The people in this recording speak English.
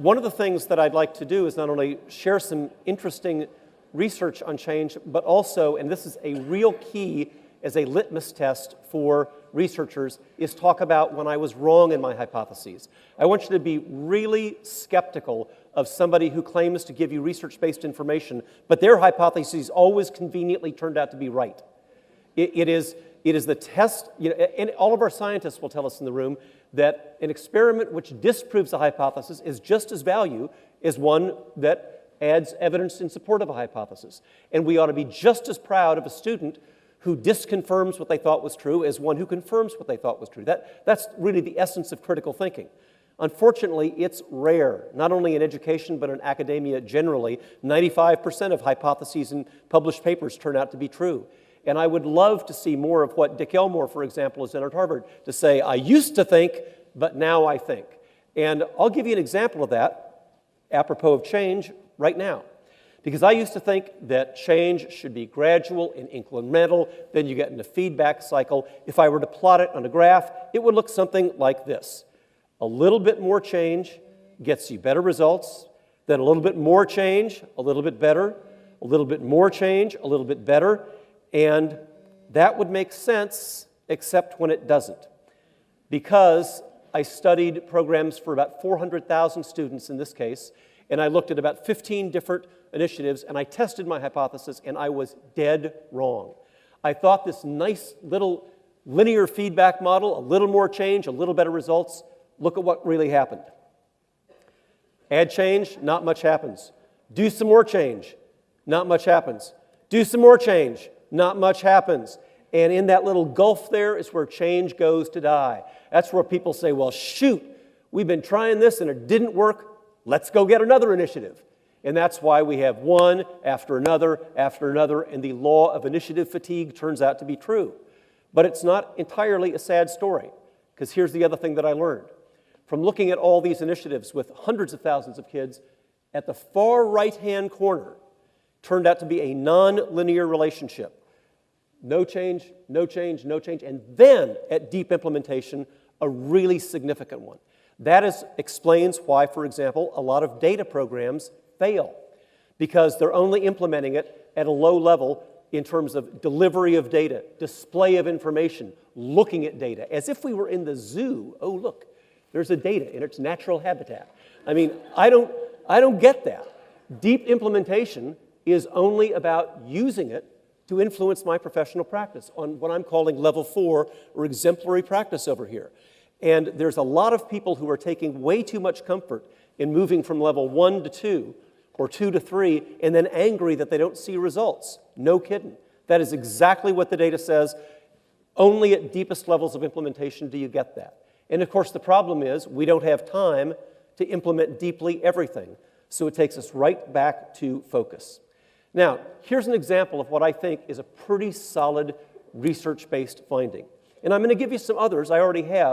one of the things that I'd like to do is not only share some interesting research on change, but also, and this is a real key as a litmus test for researchers, is talk about when I was wrong in my hypotheses. I want you to be really skeptical of somebody who claims to give you research-based information, but their hypotheses always conveniently turned out to be right. It is the test, and all of our scientists will tell us in the room that an experiment which disproves a hypothesis is just as valuable as one that adds evidence in support of a hypothesis. And we ought to be just as proud of a student who disconfirms what they thought was true as one who confirms what they thought was true. That's really the essence of critical thinking. Unfortunately, it's rare, not only in education, but in academia generally. 95% of hypotheses in published papers turn out to be true. And I would love to see more of what Dick Elmore, for example, has done at Harvard, to say, I used to think, but now I think. And I'll give you an example of that, apropos of change, right now. Because I used to think that change should be gradual and incremental, then you get in a feedback cycle. If I were to plot it on a graph, it would look something like this. A little bit more change gets you better results, then a little bit more change, a little bit better, a little bit more change, a little bit better, and that would make sense, except when it doesn't. Because I studied programs for about 400,000 students in this case, and I looked at about 15 different initiatives, and I tested my hypothesis, and I was dead wrong. I thought this nice little linear feedback model, a little more change, a little better results. Look at what really happened. Add change, not much happens. Do some more change, not much happens. Do some more change, not much happens. And in that little gulf there is where change goes to die. That's where people say, well, shoot, we've been trying this and it didn't work. Let's go get another initiative. And that's why we have one after another, and the law of initiative fatigue turns out to be true. But it's not entirely a sad story, because here's the other thing that I learned. From looking at all these initiatives with hundreds of thousands of kids, at the far right-hand corner turned out to be a non-linear relationship. No change, no change, no change, and then at deep implementation, a really significant one. That explains why, for example, a lot of data programs fail, because they're only implementing it at a low level in terms of delivery of data, display of information, looking at data, as if we were in the zoo. Oh, look, there's a data in its natural habitat. I mean, I don't get that. Deep implementation is only about using it to influence my professional practice on what I'm calling level 4 or exemplary practice over here. And there's a lot of people who are taking way too much comfort in moving from level 1 to 2 or 2 to 3 and then angry that they don't see results. No kidding. That is exactly what the data says. Only at deepest levels of implementation do you get that. And of course the problem is we don't have time to implement deeply everything. So it takes us right back to focus. Now, here's an example of what I think is a pretty solid research-based finding. And I'm going to give you some others I already have.